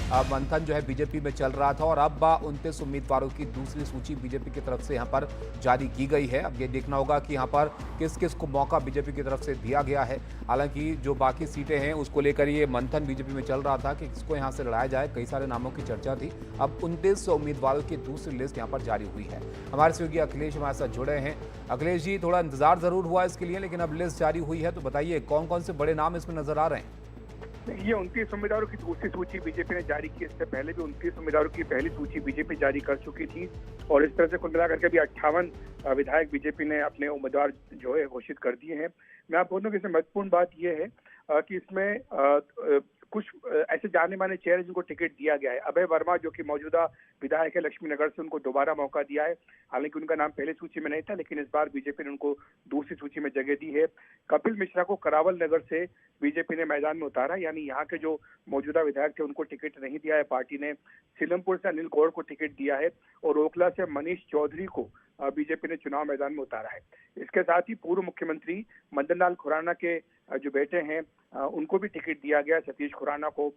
मंथन जो है बीजेपी में चल रहा था और अब 29 उम्मीदवारों की दूसरी सूची बीजेपी की तरफ से यहाँ पर जारी की गई है। अब ये देखना होगा कि यहाँ पर किस किस को मौका बीजेपी की तरफ से दिया गया है। हालांकि जो बाकी सीटें हैं उसको लेकर ये मंथन बीजेपी में चल रहा था कि किसको यहाँ से लड़ाया जाए, कई सारे नामों की चर्चा थी। अब 29 उम्मीदवारों की दूसरी लिस्ट यहाँ पर जारी हुई है। हमारे सहयोगी अखिलेश हमारे साथ जुड़े हैं। अखिलेश जी, थोड़ा इंतजार जरूर हुआ इसके लिए, लेकिन अब लिस्ट जारी हुई है, तो बताइए कौन कौन से बड़े नाम इसमें नजर आ रहे हैं? ये 29 उम्मीदवारों की दूसरी सूची बीजेपी ने जारी की। इससे पहले भी 29 उम्मीदवारों की पहली सूची बीजेपी जारी कर चुकी थी और इस तरह से कुल मिलाकर के अभी 58 विधायक बीजेपी ने अपने उम्मीदवार जो है घोषित कर दिए हैं। मैं आपको बोलूं कि इसमें महत्वपूर्ण बात यह है कि इसमें कुछ ऐसे जाने माने चेहरे जिनको टिकट दिया गया है। अभय वर्मा जो कि मौजूदा विधायक है लक्ष्मी नगर से, उनको दोबारा मौका दिया है। हालांकि उनका नाम पहले सूची में नहीं था, लेकिन इस बार बीजेपी ने उनको दूसरी सूची में जगह दी है। कपिल मिश्रा को करावल नगर से बीजेपी ने मैदान में उतारा, यानी यहाँ के जो मौजूदा विधायक थे उनको टिकट नहीं दिया है पार्टी ने। सीलमपुर से अनिल गौड़ को टिकट दिया है और ओखला से मनीष चौधरी को बीजेपी ने चुनाव मैदान में उतारा है। इसके साथ ही पूर्व मुख्यमंत्री मदन लाल खुराना के जो बेटे हैं उनको भी टिकट दिया गया, सतीश खुराना को,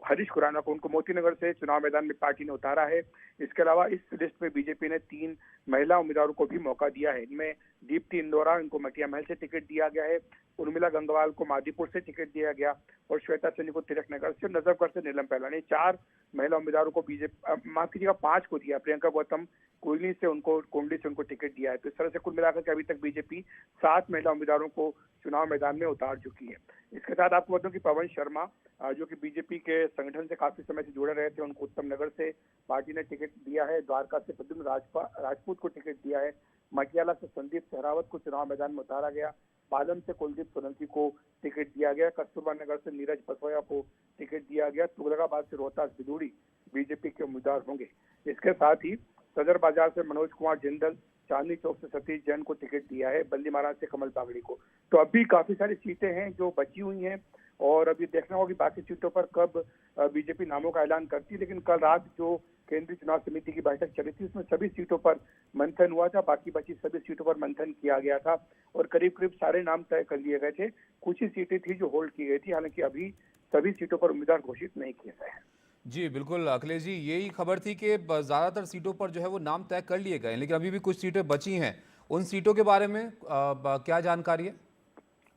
हरीश खुराना को, उनको मोती नगर से चुनाव मैदान में पार्टी ने उतारा है। इसके अलावा इस लिस्ट में बीजेपी ने 3 महिला उम्मीदवारों को भी मौका दिया है। इनमें दीप्ति इंदौरा, इनको मटिया महल से टिकट दिया गया है, उर्मिला गंगवाल को मादीपुर से टिकट दिया गया और श्वेता सैनी को तिलक नगर से, नजफगढ़ से नीलम पहलवानी। 4 महिला उम्मीदवारों को बीजेपी, माफ कीजिएगा 5 को दिया। प्रियंका गौतम कोयली से उनको, कोंडली से उनको टिकट दिया है। तो इस तरह से कुल मिलाकर के अभी तक बीजेपी 7 महिला उम्मीदवारों को चुनाव मैदान में उतार चुकी है। इसके साथ आपको बताऊं कि पवन शर्मा जो कि बीजेपी के संगठन से काफी समय से जुड़े रहे थे, उनको उत्तम नगर से पार्टी ने टिकट दिया है। द्वारका से प्रद्युम्न राजपूत को टिकट दिया है। मटियाला से संदीप सहरावत को चुनाव मैदान में उतारा गया। पालम से कुलदीप सोलंकी को टिकट दिया गया। कस्तूरबा नगर से नीरज पसोया को टिकट दिया गया। तुगलकाबाद से रोहतास बिदूड़ी बीजेपी के उम्मीदवार होंगे। इसके साथ ही सदर बाजार से मनोज कुमार जिंदल, चांदनी चौक से सतीश जैन को टिकट दिया है। बल्ली महाराज से कमल बागड़ी को। तो अभी काफी सारी सीटें हैं जो बची हुई हैं और अभी देखना होगा कि बाकी सीटों पर कब बीजेपी नामों का ऐलान करती है। लेकिन कल रात जो केंद्रीय चुनाव समिति की बैठक चली थी उसमें सभी सीटों पर मंथन हुआ था। बाकी बची सभी सीटों पर मंथन किया गया था और करीब करीब सारे नाम तय कर लिए गए थे। कुछ ही सीटें थी जो होल्ड की गई थी। हालांकि अभी सभी सीटों पर उम्मीदवार घोषित नहीं किए गए हैं। जी बिल्कुल अखिलेश जी, यही खबर थी कि ज़्यादातर सीटों पर जो है वो नाम तय कर लिए गए, लेकिन अभी भी कुछ सीटें बची हैं। उन सीटों के बारे में क्या जानकारी है?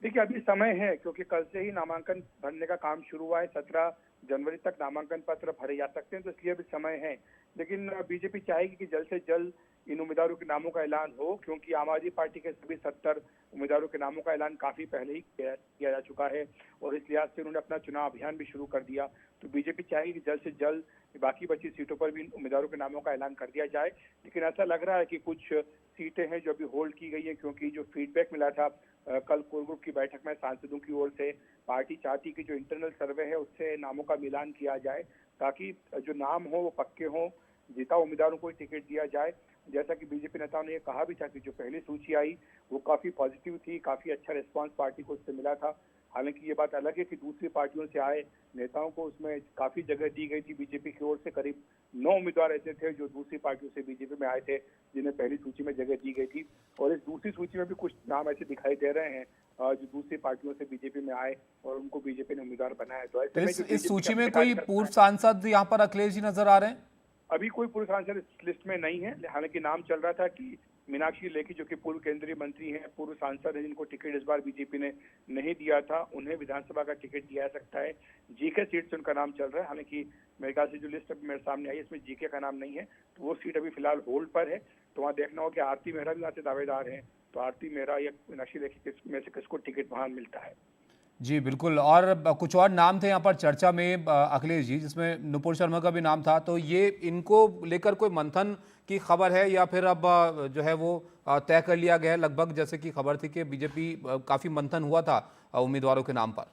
देखिए अभी समय है क्योंकि कल से ही नामांकन भरने का काम शुरू हुआ है। 17 जनवरी तक नामांकन पत्र भरे जा सकते हैं, तो इसलिए अभी समय है। लेकिन बीजेपी चाहेगी कि जल्द से जल्द इन उम्मीदवारों के नामों का ऐलान हो, क्योंकि आम आदमी पार्टी के सभी 70 उम्मीदवारों के नामों का ऐलान काफी पहले ही किया जा चुका है और इस लिहाज से उन्होंने अपना चुनाव अभियान भी शुरू कर दिया। तो बीजेपी चाहेगी कि जल्द से जल्द बाकी बची सीटों पर भी इन उम्मीदवारों के नामों का ऐलान कर दिया जाए। लेकिन ऐसा लग रहा है कि कुछ सीटें हैं जो अभी होल्ड की गई है, क्योंकि जो फीडबैक मिला था कल कोर ग्रुप की बैठक में सांसदों की ओर से, पार्टी चाहती कि जो इंटरनल सर्वे है उससे नामों का मिलान किया जाए ताकि जो नाम हो वो पक्के हों, जीता उम्मीदवारों को टिकट दिया जाए। जैसा कि बीजेपी नेताओं ने ये कहा भी था कि जो पहली सूची आई वो काफी पॉजिटिव थी, काफी अच्छा रिस्पांस पार्टी को उससे मिला था। हालांकि ये बात अलग है कि दूसरी पार्टियों से आए नेताओं को उसमें काफी जगह दी गई थी। बीजेपी की ओर से करीब 9 उम्मीदवार ऐसे थे जो दूसरी पार्टियों से बीजेपी में आए थे, जिन्हें पहली सूची में जगह दी गई थी। और इस दूसरी सूची में भी कुछ नाम ऐसे दिखाई दे रहे हैं जो दूसरी पार्टियों से बीजेपी में आए और उनको बीजेपी ने उम्मीदवार बनाया। तो ऐसे में इस सूची में कोई पूर्व सांसद यहाँ पर अखिलेश जी नजर आ रहे हैं? अभी कोई पूर्व सांसद इस लिस्ट में नहीं है। हालांकि नाम चल रहा था कि मीनाक्षी लेखी जो कि पूर्व केंद्रीय मंत्री हैं, पूर्व सांसद हैं, जिनको टिकट इस बार बीजेपी ने नहीं दिया था, उन्हें विधानसभा का टिकट दिया जा सकता है। जीके सीट से उनका नाम चल रहा है। हालांकि मेरे ख्याल से जो लिस्ट अभी मेरे सामने आई है इसमें जीके का नाम नहीं है, तो वो सीट अभी फिलहाल होल्ड पर है। तो वहाँ देखना होगा कि आरती मेहरा भी वहाँ से दावेदार हैं, तो आरती मेहरा या मीनाक्षी लेखी में से किसको टिकट वहाँ मिलता है। जी बिल्कुल। और कुछ और नाम थे यहाँ पर चर्चा में अखिलेश जी, जिसमें नुपुर शर्मा का भी नाम था, तो ये इनको लेकर कोई मंथन की खबर है या फिर अब जो है वो तय कर लिया गया है लगभग, जैसे कि खबर थी कि बीजेपी काफी मंथन हुआ था उम्मीदवारों के नाम पर?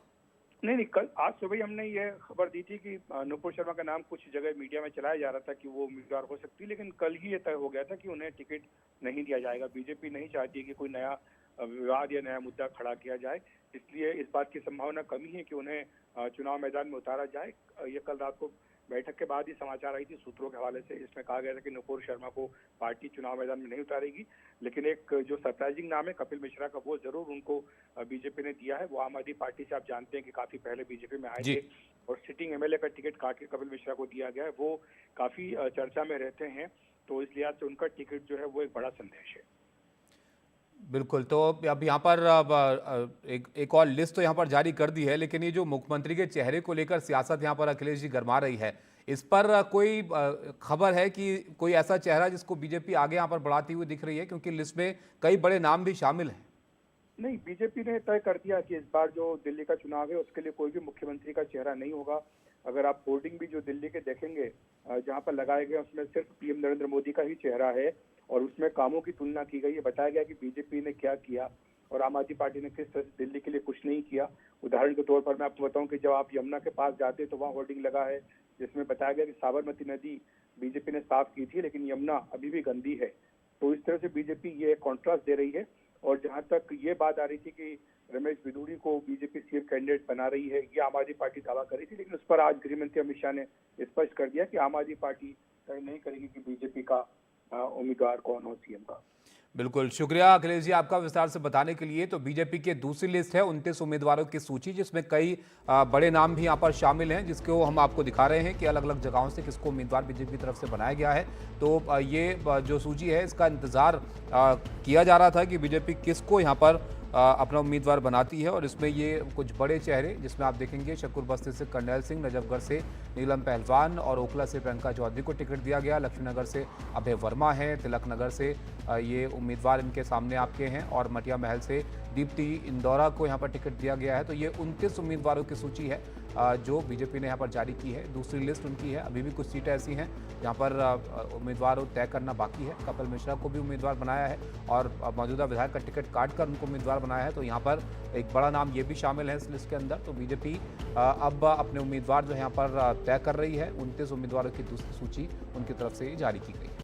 नहीं, कल आज सुबह ही हमने ये खबर दी थी कि नुपुर शर्मा का नाम कुछ जगह मीडिया में चलाया जा रहा था कि वो उम्मीदवार हो सकती है, लेकिन कल ही ये तय हो गया था कि उन्हें टिकट नहीं दिया जाएगा। बीजेपी नहीं चाहती कि कोई नया विवाद या नया मुद्दा खड़ा किया जाए, इसलिए इस बात की संभावना कमी है कि उन्हें चुनाव मैदान में उतारा जाए। ये कल रात को बैठक के बाद ही समाचार आई थी सूत्रों के हवाले से, इसमें कहा गया था कि नुपुर शर्मा को पार्टी चुनाव मैदान में नहीं उतारेगी। लेकिन एक जो सरप्राइजिंग नाम है कपिल मिश्रा का, वो जरूर उनको बीजेपी ने दिया है। वो आम आदमी पार्टी से आप जानते हैं कि काफी पहले बीजेपी में आए थे और सिटिंग एमएलए का टिकट काट के कपिल मिश्रा को दिया गया है, वो काफी चर्चा में रहते हैं। तो इस लिहाज से उनका टिकट जो है वो एक बड़ा संदेश है। बिल्कुल, तो अब यहाँ पर एक और लिस्ट तो यहाँ पर जारी कर दी है, लेकिन ये जो मुख्यमंत्री के चेहरे को लेकर सियासत यहाँ पर अखिलेश जी गरमा रही है, इस पर कोई खबर है कि कोई ऐसा चेहरा जिसको बीजेपी आगे यहाँ पर बढ़ाती हुई दिख रही है, क्योंकि लिस्ट में कई बड़े नाम भी शामिल हैं। नहीं, बीजेपी ने तय कर दिया कि इस बार जो दिल्ली का चुनाव है उसके लिए कोई भी मुख्यमंत्री का चेहरा नहीं होगा। अगर आप होर्डिंग भी जो दिल्ली के देखेंगे जहां पर लगाए गए उसमें सिर्फ पीएम नरेंद्र मोदी का ही चेहरा है और उसमें कामों की तुलना की गई है। बताया गया कि बीजेपी ने क्या किया और आम आदमी पार्टी ने किस तरह से दिल्ली के लिए कुछ नहीं किया। उदाहरण के तौर पर मैं आपको बताऊं कि जब आप यमुना के पास जाते तो वहाँ होर्डिंग लगा है जिसमें बताया गया कि साबरमती नदी बीजेपी ने साफ की थी लेकिन यमुना अभी भी गंदी है। तो इस तरह से बीजेपी ये कॉन्ट्रास्ट दे रही है। और जहां तक ये बात आ रही थी कि रमेश बिधूड़ी को बीजेपी सीएम कैंडिडेट बना रही है, ये आम आदमी पार्टी दावा कर रही थी, लेकिन उस पर आज गृह मंत्री अमित शाह ने स्पष्ट कर दिया कि आम आदमी पार्टी तय नहीं करेगी कि बीजेपी का उम्मीदवार कौन हो सीएम का। बिल्कुल, शुक्रिया अखिलेश जी आपका विस्तार से बताने के लिए। तो बीजेपी की दूसरी लिस्ट है 29 उम्मीदवारों की सूची, जिसमें कई बड़े नाम भी यहाँ पर शामिल हैं, जिसको हम आपको दिखा रहे हैं कि अलग अलग जगहों से किसको उम्मीदवार बीजेपी की तरफ से बनाया गया है। तो ये जो सूची है इसका इंतजार किया जा रहा था कि बीजेपी किसको यहाँ पर अपना उम्मीदवार बनाती है, और इसमें ये कुछ बड़े चेहरे जिसमें आप देखेंगे शकूर बस्ती से कर्नैल सिंह, नजफगढ़ से नीलम पहलवान और ओखला से प्रियंका चौधरी को टिकट दिया गया। लक्ष्मीनगर से अभय वर्मा है, तिलक नगर से ये उम्मीदवार इनके सामने आपके हैं, और मटिया महल से दीप्ति इंदौरा को यहाँ पर टिकट दिया गया है। तो ये 29 उम्मीदवारों की सूची है जो बीजेपी ने यहाँ पर जारी की है। दूसरी लिस्ट उनकी है। अभी भी कुछ सीटें ऐसी हैं जहाँ पर उम्मीदवार तय करना बाकी है। कपिल मिश्रा को भी उम्मीदवार बनाया है और मौजूदा विधायक का टिकट काट कर उनको उम्मीदवार बनाया है। तो यहाँ पर एक बड़ा नाम ये भी शामिल है इस लिस्ट के अंदर। तो बीजेपी अब अपने उम्मीदवार जो यहाँ पर तय कर रही है। 29 उम्मीदवारों की दूसरी सूची उनकी तरफ से जारी की गई है।